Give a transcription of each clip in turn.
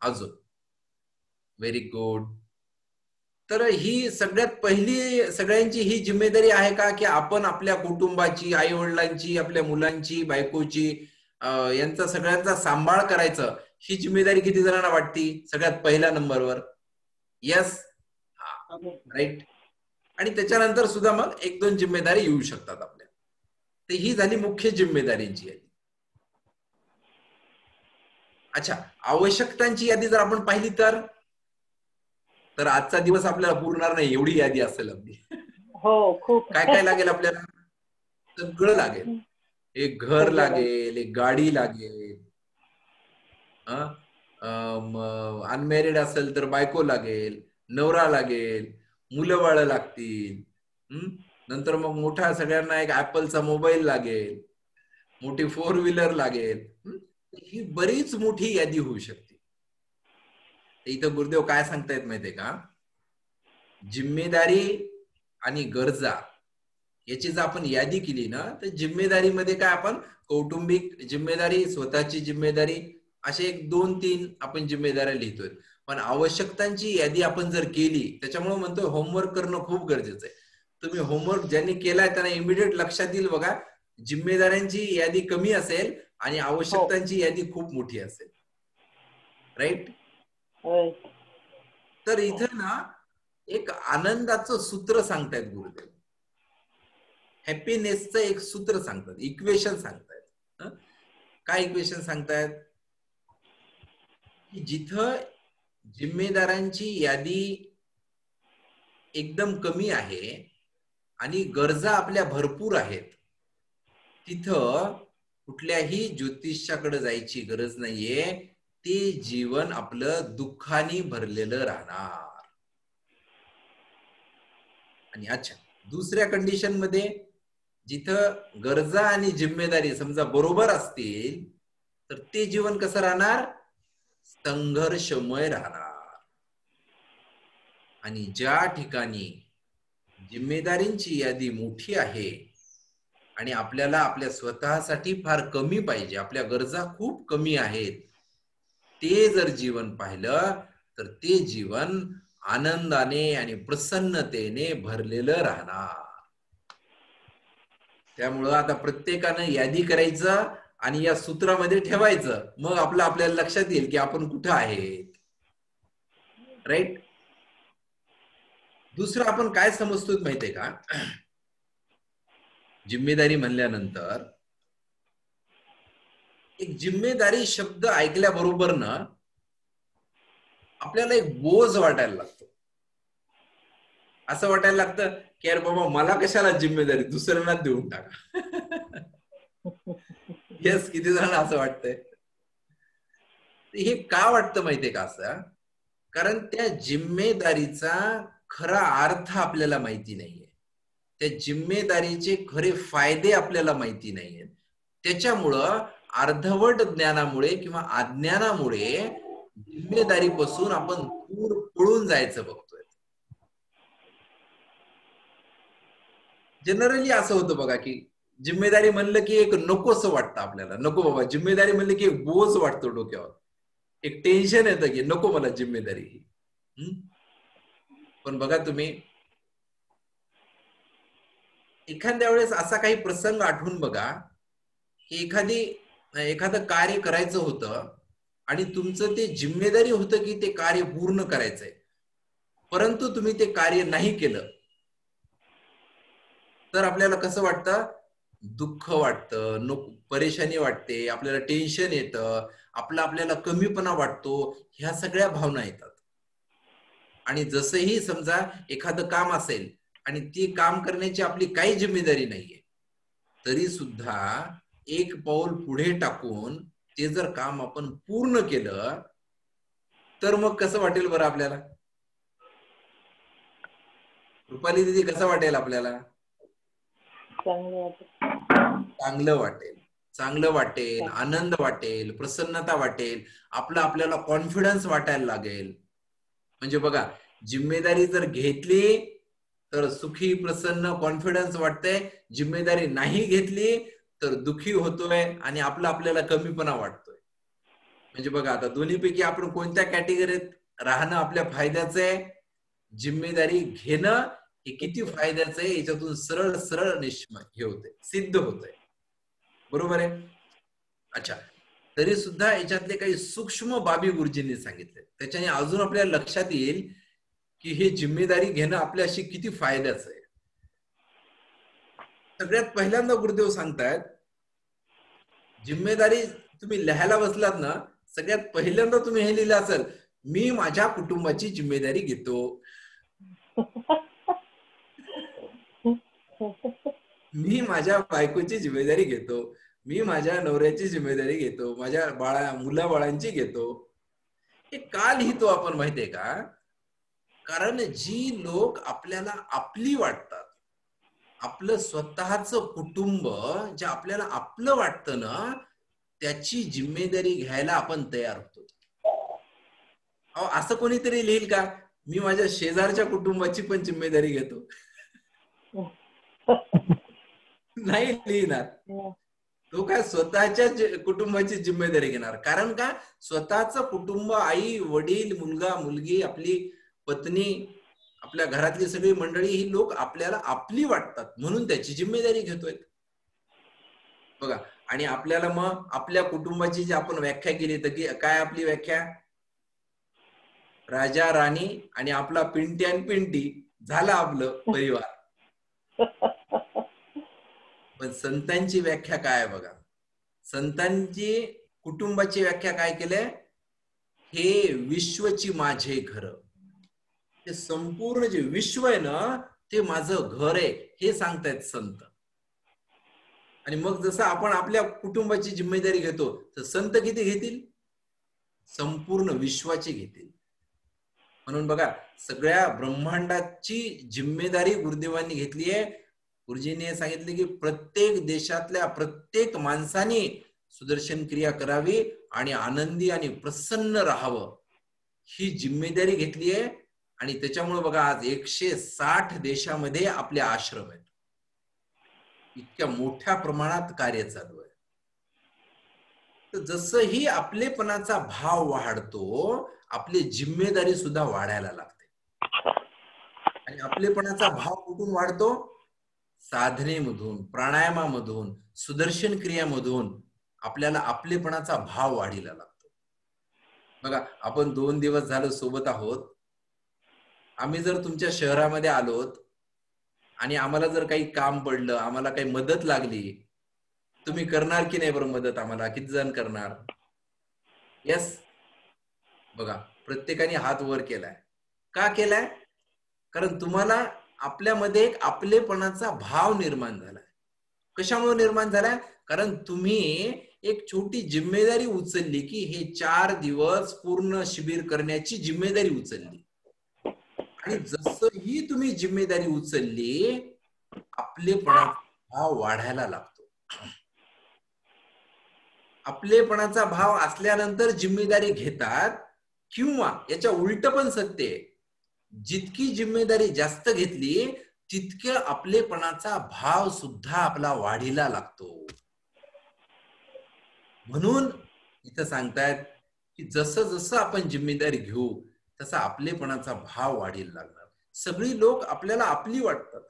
अजून very good. तर ही सगळ्यात पहिली सगळ्यांची ही जिम्मेदारी आहे का की आपण आपल्या कुटुंबाची, आई वडिलांची, आपल्या मुलांची, बायकोची, यांचा सगळ्यांचा सांभाळ करायचं, ही जिम्मेदारी किती जणांना वाटती सगळ्यात पहिल्या नंबरवर? Yes, right. आणि त्याच्यानंतर सुद्धा मग एक दोन जिम्मेदारी येऊ शकतात आपल्या. तर ही झाली मुख्य जिम्मेदारींची यादी. अच्छा, आवश्यकतांची यादी जर आपण पाहिली तर आजचा दिवस आपल्याला पुरणार नाही, एवढी यादी असेल आपली. हो, खूप. काय काय लागेल आपल्याला? सगळं लागेल. एक घर लागेल, एक गाडी लागेल, अनमॅरिड असेल तर बायको लागेल, नवरा लागेल, मुलं बाळ लागतील, नंतर मग मोठा सगळ्यांना एक ऍपलचा मोबाईल लागेल, मोठी 4 व्हीलर लागेल. ही बरीच मोठी यादी होऊ शकते. इथं गुरुदेव काय सांगतायत माहितीये का, जिम्मेदारी आणि गरजा याची जर आपण यादी केली ना, तर जिम्मेदारीमध्ये काय आपण कौटुंबिक जिम्मेदारी, स्वतःची जिम्मेदारी, असे एक 2-3 आपण जिम्मेदाऱ्या लिहितोय. पण आवश्यकतांची यादी आपण जर केली, त्याच्यामुळे म्हणतोय होमवर्क करणं खूप गरजेचं आहे. तुम्ही होमवर्क ज्यांनी केलाय त्यांना इमिडिएट लक्षात येईल बघा, जिम्मेदाऱ्यांची यादी कमी असेल आणि आवश्यकतांची यादी खूप मोठी असेल. राईट. तर इथं ना एक आनंदाचं सूत्र सांगतायत गुरुदेव, हॅपीनेसचं एक सूत्र सांगतात, इक्वेशन सांगतायत. काय इक्वेशन सांगतायत? जिथं जिम्मेदारांची यादी एकदम कमी आहे आणि गरजा आपल्या भरपूर आहेत, तिथं कुठल्याही ज्योतिषाकडे जायची गरज नाहीये. ते जीवन आपलं दुःखाने भरलेलं राहणार. आणि अच्छा, दुसऱ्या कंडिशन मध्ये जिथं गरजा आणि जिम्मेदारी समजा बरोबर असतील, तर ते जीवन कसं राहणार? संघर्षमय राहणार. आणि ज्या ठिकाणी जिम्मेदारींची यादी मोठी आहे आणि आपल्याला आपल्या स्वतःसाठी फार कमी पाहिजे, आपल्या गरजा खूप कमी आहेत, ते जर जीवन पाहिलं तर ते जीवन आनंदाने आणि प्रसन्नतेने भरलेलं राहणार. त्यामुळं आता प्रत्येकानं यादी करायचं आणि या सूत्रामध्ये ठेवायचं, मग आपल्याला लक्षात येईल की आपण कुठं आहे. राईट. दुसरं आपण काय समजतो माहितीये का, जिम्मेदारी म्हणल्यानंतर एक जिम्मेदारी शब्द ऐकल्याबरोबर ना आपल्याला एक बोज वाटायला लागतो. असं वाटायला लागतं की अरे बाबा, मला कशाला जिम्मेदारी, दुसऱ्यांना देऊन टाका. येस, किती जणांना असं वाटतंय? हे का वाटतं माहितीये का असं? कारण त्या जिम्मेदारीचा खरा अर्थ आपल्याला माहिती नाहीये, त्या जिम्मेदारीचे खरे फायदे आपल्याला माहिती नाहीये. त्याच्यामुळं अर्धवट ज्ञानामुळे किंवा अज्ञानामुळे जिम्मेदारीपासून आपण दूर पळून जायचं बघतोय. जनरली असं होतं बघा की जिम्मेदारी म्हणलं की एक नकोसं वाटतं आपल्याला, नको बाबा जिम्मेदारी म्हणलं की एक बोज वाटतो डोक्यावर, एक टेन्शन येतं की नको मला जिम्मेदारी ही. पण बघा तुम्ही, एखाद्या वेळेस असा काही प्रसंग आठवून बघा की एखादं कार्य करायचं होतं आणि तुमचं ते जिम्मेदारी होतं की ते कार्य पूर्ण करायचंय, परंतु तुम्ही ते कार्य नाही केलं, तर आपल्याला कसं वाटतं? दुःख वाटतं, परेशानी वाटते, आपल्याला टेन्शन येतं, आपल्याला कमीपणा वाटतो, ह्या सगळ्या भावना येतात. आणि जसंही समजा एखादं काम असेल आणि ते काम करण्याची आपली काही जिम्मेदारी नाहीये, तरी सुद्धा एक पाऊल पुढे टाकून ते जर काम आपण पूर्ण केलं तर मग कसं वाटेल बरं आपल्याला? रुपाली दीदी, कसं वाटेल आपल्याला? चांगलं वाटेल, चांगलं वाटेल, आनंद वाटेल, प्रसन्नता वाटेल, आपल्याला कॉन्फिडन्स वाटायला लागेल. म्हणजे बघा, जिम्मेदारी जर घेतली तर सुखी, प्रसन्न, कॉन्फिडन्स वाटतंय, जिम्मेदारी नाही घेतली तर दुखी होतोय आणि आपल्याला कमीपणा वाटतोय. म्हणजे बघा आता दोन्हीपैकी आपण कोणत्या कॅटेगरीत राहणं आपल्या फायद्याचं आहे? जिम्मेदारी घेणं हे किती फायद्याचं आहे याच्यातून सरळ सरळ निश्चय हे होते, सिद्ध होतंय. बरोबर आहे. अच्छा, तरी सुद्धा याच्यातले काही सूक्ष्म बाबी गुरुजींनी सांगितले, त्याच्याने अजून आपल्या लक्षात येईल की हे जिम्मेदारी घेणं आपल्याशी किती फायद्याचं आहे. सगळ्यात पहिल्यांदा गुरुदेव सांगतायत, जिम्मेदारी तुम्ही लिहायला बसलात ना, सगळ्यात पहिल्यांदा तुम्ही हे लिहिलं असेल, मी माझ्या कुटुंबाची जिम्मेदारी घेतो. मी माझ्या बायकोची जिम्मेदारी घेतो, मी माझ्या नवऱ्याची जिम्मेदारी घेतो, माझ्या मुलाबाळांची घेतो. हे का लिहितो आपण माहितीये का? कारण जी लोक आपल्याला आपली वाटतात, आपलं स्वतःच कुटुंब जे आपल्याला आपलं वाटतं ना, त्याची जिम्मेदारी घ्यायला आपण तयार होतो. असं कोणीतरी लिहिल का, मी माझ्या शेजारच्या कुटुंबाची पण जिम्मेदारी घेतो? नाही लिहिणार. तो काय स्वतःच्या कुटुंबाची जिम्मेदारी घेणार. कारण का, स्वतःचं कुटुंब, आई वडील, मुलगा मुलगी, आपली पत्नी, आपल्या घरातली सगळी मंडळी, ही लोक आपल्याला आपली वाटतात म्हणून त्याची जिम्मेदारी घेतोय. बघा, आणि आपल्याला मग आपल्या कुटुंबाची जी आपण व्याख्या केली, तर काय आपली व्याख्या? राजा राणी आणि आपला पिंटी आणि पिंटी, झालं आपलं परिवार. पण संतांची व्याख्या काय बघा, संतांची कुटुंबाची व्याख्या काय केलंय? हे विश्वची माझे घर, हे संपूर्ण जे विश्व आहे ना, ते माझं घर आहे, हे सांगतायत संत. आणि मग जसं आपण आपल्या कुटुंबाची जिम्मेदारी घेतो, तर संत किती घेतील? संपूर्ण विश्वाची घेतील. म्हणून बघा, सगळ्या ब्रह्मांडाची जिम्मेदारी गुरुदेवांनी घेतली आहे. गुरुजींनी सांगितले की प्रत्येक देशातल्या प्रत्येक माणसाने सुदर्शन क्रिया करावी आणि आनंदी आणि प्रसन्न राहावं, ही जिम्मेदारी घेतली आहे. आणि त्याच्यामुळे बघा, आज 160 देशामध्ये आपले आश्रम आहेत. इतक्या मोठ्या प्रमाणात कार्य चालू आहे. तर जसंही आपलेपणाचा भाव वाढतो, आपली जिम्मेदारी सुद्धा वाढायला लागते. आणि आपलेपणाचा भाव कुठून वाढतो? साधनेमधून, प्राणायामामधून, सुदर्शन क्रियामधून आपल्याला आपलेपणाचा भाव वाढीला लागतो. बघा, आपण 2 दिवस झालं सोबत आहोत. आम्ही जर तुमच्या शहरामध्ये आलोत आणि आम्हाला जर काही काम पडलं, आम्हाला काही मदत लागली, तुम्ही करणार की नाही बरं मदत? आम्हाला किती जण करणार? यस. बघा, प्रत्येकाने हात वर केलाय. का केलाय? कारण तुम्हाला आपल्यामध्ये एक आपलेपणाचा भाव निर्माण झालाय. कशामुळे निर्माण झालाय? कारण तुम्ही एक छोटी जिम्मेदारी उचलली की हे 4 दिवस पूर्ण शिबिर करण्याची जिम्मेदारी उचलली. आणि जसंही तुम्ही जिम्मेदारी उचलली, आपलेपणाचा भाव वाढायला लागतो. आपलेपणाचा भाव असल्यानंतर जिम्मेदारी घेतात, किंवा याच्या उलट पण सत्य आहे, जितकी जिम्मेदारी जास्त घेतली तितके आपलेपणाचा भाव सुद्धा आपला वाढीला लागतो. म्हणून इथं सांगतायत की जसं जसं आपण जिम्मेदारी घेऊ तसा आपलेपणाचा भाव वाढीला लागणार. सगळी लोक आपल्याला आपली वाटतात.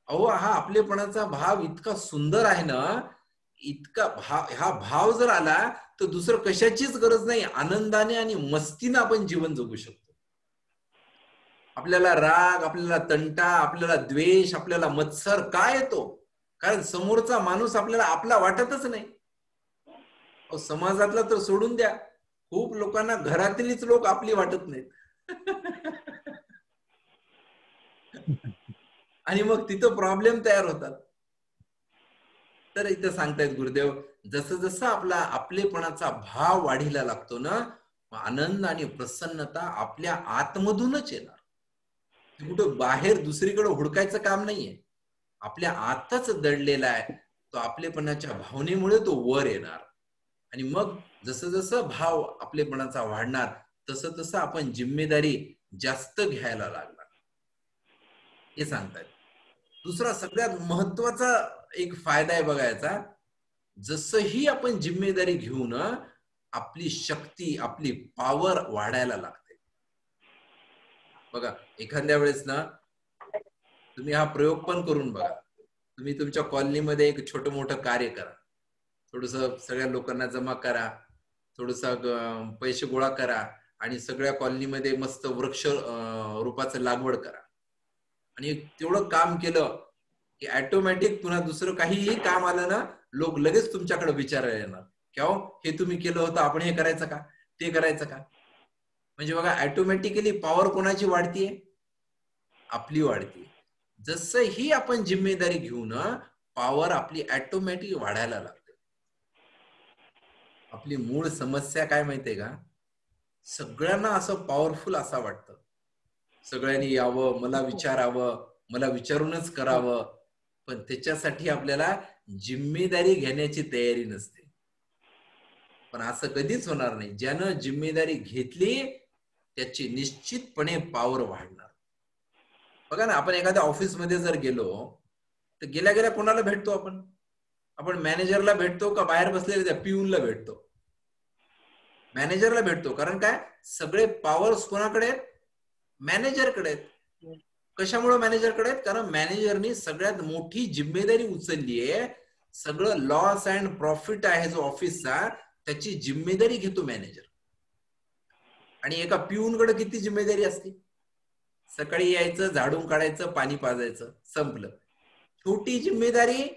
अहो, हा आपलेपणाचा भाव इतका सुंदर आहे ना, इतका हा भाव जर आला तर दुसरं कशाचीच गरज नाही, आनंदाने आणि मस्तीने आपण जीवन जगू शकतो. आपल्याला राग, आपल्याला तंटा, आपल्याला द्वेष, आपल्याला मत्सर काय येतो? कारण समोरचा माणूस आपल्याला आपला वाटतच नाही. समाजातला तर सोडून द्या, खूप लोकांना घरातीलच लोक आपली वाटत नाहीत. आणि मग तिथं प्रॉब्लेम तयार होतात. तर इथं सांगतायत गुरुदेव, जसं जसं आपला आपलेपणाचा भाव वाढीला लागतो ना, आनंद आणि प्रसन्नता आपल्या आतमधूनच येणार. कुठं बाहेर दुसरीकडे हुडकायचं काम नाहीये, आपल्या आतच दडलेला आहे. तो आपलेपणाच्या भावनेमुळे तो वर येणार. आणि मग जसं जसं भाव आपलेपणाचा वाढणार तसं तसं आपण जिम्मेदारी जास्त घ्यायला लागणार, हे सांगतायत. दुसरा सगळ्यात महत्वाचा एक फायदा आहे बघायचा, जसंही आपण जिम्मेदारी घेऊ ना, आपली शक्ती, आपली पॉवर वाढायला लागते. बघा, एखाद्या वेळेस ना तुम्ही हा प्रयोग पण करून बघा. तुम्ही तुमच्या कॉलनीमध्ये एक छोटं मोठं कार्य करा. थोडस सगळ्या लोकांना जमा करा, थोडस पैसे गोळा करा आणि सगळ्या कॉलनीमध्ये मस्त वृक्ष रोपाचं लागवड करा. आणि तेवढं काम केलं की ऑटोमॅटिक पुन्हा दुसरं काहीही काम आलं ना, लोक लगेच तुमच्याकडे विचारायला येणार, की अहो हे तुम्ही केलं होतं, आपण हे करायचं का, ते करायचं का. म्हणजे बघा, ऑटोमॅटिकली पॉवर कोणाची वाढतीये? आपली वाढते. जसंही आपण जिम्मेदारी घेऊ ना, पॉवर आपली ऑटोमॅटिक वाढायला लागते. आपली मूळ समस्या काय माहितीये का? सगळ्यांना असं पॉवरफुल असं वाटतं, सगळ्यांनी यावं, मला विचारावं, मला विचारूनच करावं. पण त्याच्यासाठी आपल्याला जिम्मेदारी घेण्याची तयारी नसते. पण असं कधीच होणार नाही. ज्यानं जिम्मेदारी घेतली त्याची निश्चितपणे पॉवर वाढणार. बघा ना, आपण एखाद्या ऑफिसमध्ये जर गेलो तर गेल्या गेल्या कोणाला भेटतो आपण? आपण मॅनेजरला भेटतो का बाहेर बसलेल्या त्या पिऊनला भेटतो? मॅनेजरला भेटतो. कारण काय, सगळे पॉवर्स कोणाकडे आहेत? मॅनेजरकडे आहेत. कशामुळे मॅनेजरकडे आहेत? कारण मॅनेजरनी सगळ्यात मोठी जिम्मेदारी उचलली आहे. सगळं लॉस अँड प्रॉफिट आहे जो ऑफिसचा, त्याची जिम्मेदारी घेतो मॅनेजर. आणि एका पिऊनकडे किती जिम्मेदारी असते? सकाळी यायचं, झाडून काढायचं, पाणी पाजायचं, संपलं. छोटी जिम्मेदारी,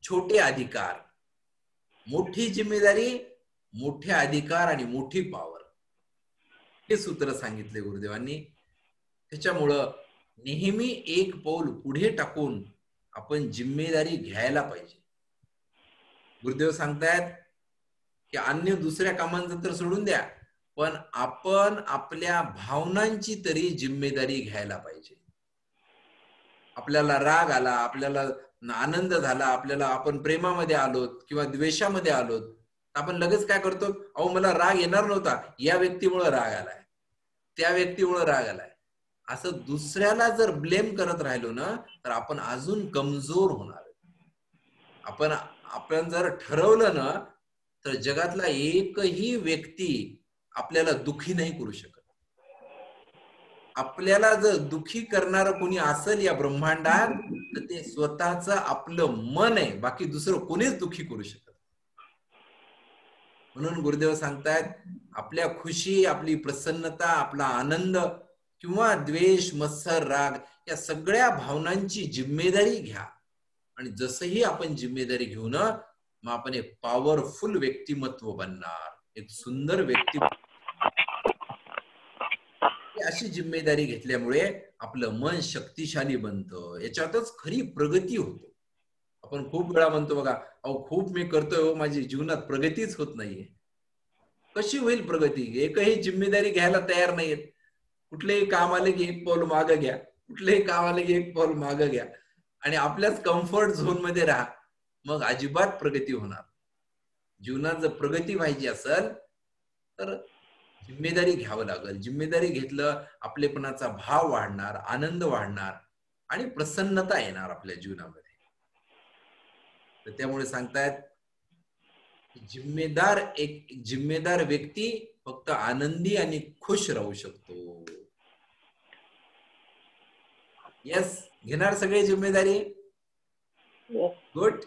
छोटे अधिकार. मोठी जिम्मेदारी, मोठे अधिकार आणि मोठी पॉवर. हे सूत्र सांगितले गुरुदेवांनी. त्याच्यामुळं नेहमी एक पाऊल पुढे टाकून आपण जिम्मेदारी घ्यायला पाहिजे. गुरुदेव सांगतायत की अन्य दुसऱ्या कामांचं तर सोडून द्या, पण आपण आपल्या भावनांची तरी जिम्मेदारी घ्यायला पाहिजे. आपल्याला राग आला, आपल्याला आनंद झाला, आपल्याला आपण प्रेमामध्ये आलोत किंवा द्वेषामध्ये आलोत, आपण लगेच काय करतो? अहो मला राग येणार नव्हता, या व्यक्तीमुळे राग आलाय, त्या व्यक्तीमुळे राग आलाय. असं दुसऱ्याला जर ब्लेम करत राहिलो ना, तर आपण अजून कमजोर होणार. आपण जर ठरवलं ना, तर जगातला एकही व्यक्ती आपल्याला दुखी नाही करू शकत. आपल्याला जर दुखी करणार कोणी असेल या ब्रह्मांडात, तर ते स्वतःच आपलं मन आहे. बाकी दुसरं कोणीच दुखी करू शकत. म्हणून गुरुदेव सांगतायत, आपल्या खुशी, आपली प्रसन्नता, आपला आनंद किंवा द्वेष, मत्सर, राग या सगळ्या भावनांची जिम्मेदारी घ्या. आणि जसंही आपण जिम्मेदारी घेऊ ना, मग आपण एक पॉवरफुल व्यक्तिमत्व बनणार, एक सुंदर व्यक्तिमत्व. अशी जिम्मेदारी घेतल्यामुळे आपलं मन शक्तिशाली बनतं. याच्यातच खरी प्रगती होते. आपण खूप वेळा म्हणतो बघा, अहो खूप मी करतोय, माझी जीवनात प्रगतीच होत नाहीये. कशी होईल प्रगती? एकही जिम्मेदारी घ्यायला तयार नाहीयेत. कुठलेही काम आले की एक पाऊल मागे घ्या, कुठलेही काम आले की एक पाऊल मागे घ्या आणि आपल्याच कम्फर्ट झोन मध्ये राहा, मग अजिबात प्रगती होणार. जीवनात जर प्रगती व्हायची असेल तर जिम्मेदारी घ्यावं लागेल. जिम्मेदारी घेतलं, आपलेपणाचा भाव वाढणार, आनंद वाढणार आणि प्रसन्नता येणार आपल्या जीवनामध्ये. तर त्यामुळे सांगतायत, जिम्मेदार व्यक्ती फक्त आनंदी आणि खुश राहू शकतो. येस, घेणार सगळे जिम्मेदारी? गुड.